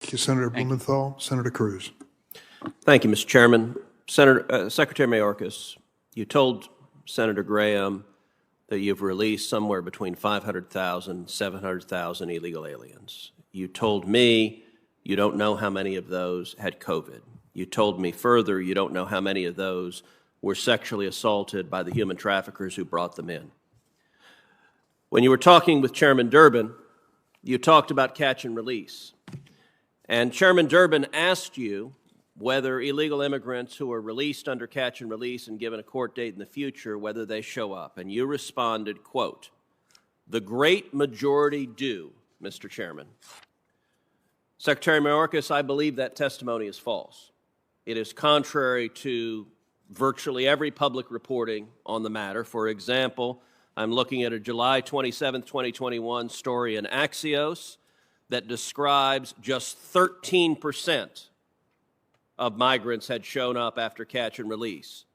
Thank you, Senator Blumenthal. Senator Cruz. Thank you, Mr. Chairman. Secretary Mayorkas, you told Senator Graham that you've released somewhere between 500,000 and 700,000 illegal aliens. You told me you don't know how many of those had COVID. You told me further you don't know how many of those were sexually assaulted by the human traffickers who brought them in. When you were talking with Chairman Durbin, you talked about catch and release. And Chairman Durbin asked you whether illegal immigrants who are released under catch and release and given a court date in the future, whether they show up. And you responded, quote, "The great majority do, Mr. Chairman." Secretary Mayorkas, I believe that testimony is false. It is contrary to virtually every public reporting on the matter. For example, I'm looking at a July 27, 2021 story in Axios that describes just 13% of migrants had shown up after catch and release.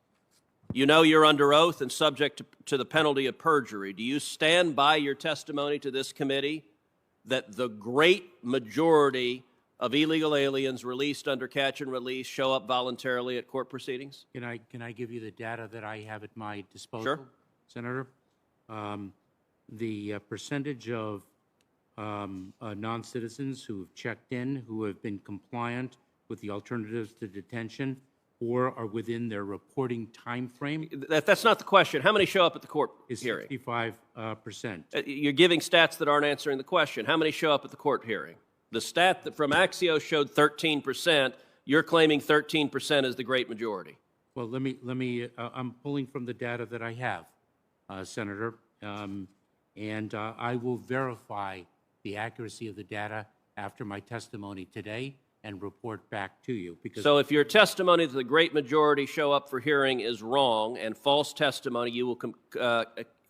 You know you're under oath and subject to the penalty of perjury. Do you stand by your testimony to this committee that the great majority of illegal aliens released under catch and release show up voluntarily at court proceedings? Can I give you the data that I have at my disposal, Sure. Senator? The percentage of non-citizens who have checked in, who have been compliant with the alternatives to detention, or are within their reporting time frame. That's not the question. How many show up at the court hearing? 65%. You're giving stats that aren't answering the question. How many show up at the court hearing? The stat that from Axios showed 13%. You're claiming 13% is the great majority. Well, let me. I'm pulling from the data that I have, Senator, and I will verify the accuracy of the data after my testimony today and report back to you. Because so if your testimony that the great majority show up for hearing is wrong and false testimony, you will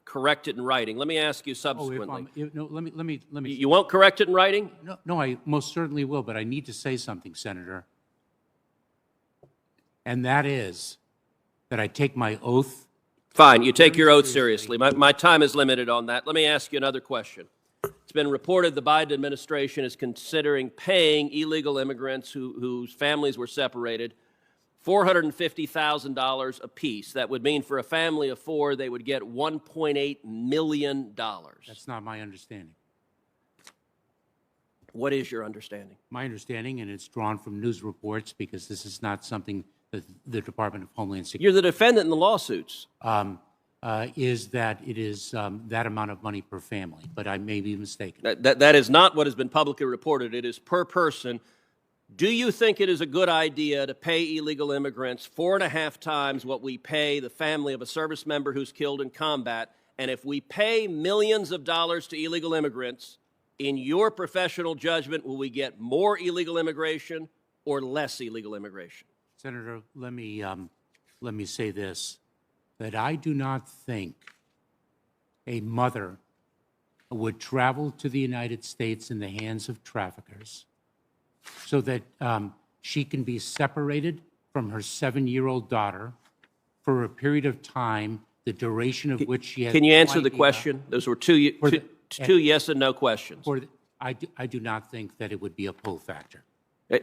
correct it in writing. Let me ask you subsequently. No, let me. You won't correct it in writing? No, I most certainly will, but I need to say something, Senator. And that is that I take my oath. Fine, you take your oath seriously. My time is limited on that. Let me ask you another question. It's been reported the Biden administration is considering paying illegal immigrants whose families were separated $450,000 apiece. That would mean for a family of four, they would get $1.8 million. That's not my understanding. What is your understanding? My understanding, and it's drawn from news reports because this is not something that the Department of Homeland Security... You're the defendant in the lawsuits. Is that it is that amount of money per family, but I may be mistaken. That is not what has been publicly reported. It is per person. Do you think it is a good idea to pay illegal immigrants 4.5 times what we pay the family of a service member who's killed in combat? And if we pay millions of dollars to illegal immigrants, in your professional judgment, will we get more illegal immigration or less illegal immigration? Senator, let me say this, that I do not think a mother would travel to the United States in the hands of traffickers so that she can be separated from her 7-year-old daughter for a period of time, the duration of which she has... Can you answer the question? Those were two yes and no questions. I do not think that it would be a pull factor.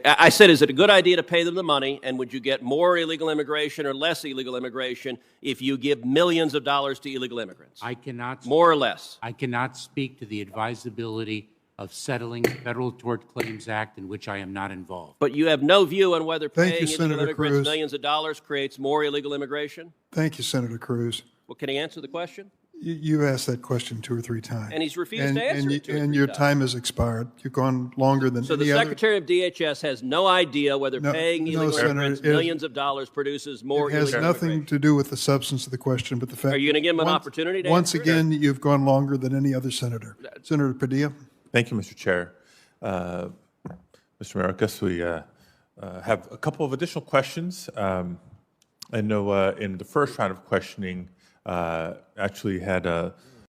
I said, is it a good idea to pay them the money, and would you get more illegal immigration or less illegal immigration if you give millions of dollars to illegal immigrants? I cannot... More or less? I cannot speak to the advisability of settling the Federal Tort Claims Act in which I am not involved. But you have no view on whether Thank paying you, illegal Senator immigrants Cruz. millions of dollars creates more illegal immigration? Thank you, Senator Cruz. Well, can he answer the question? You asked that question 2 or 3 times. And he's refused to answer it 2 or 3 And your times. time has expired. You've gone longer than So the any other. Secretary of DHS has no idea whether paying illegal immigrants millions of dollars produces more It has illegal nothing immigration. to do with the substance of the question, but the fact... Are you going to give him an opportunity to Once answer it? again, you've gone longer than any other senator. Senator Padilla? Thank you, Mr. Chair. Mr. Mayorkas, we have a couple of additional questions. I know in the first round of questioning, actually had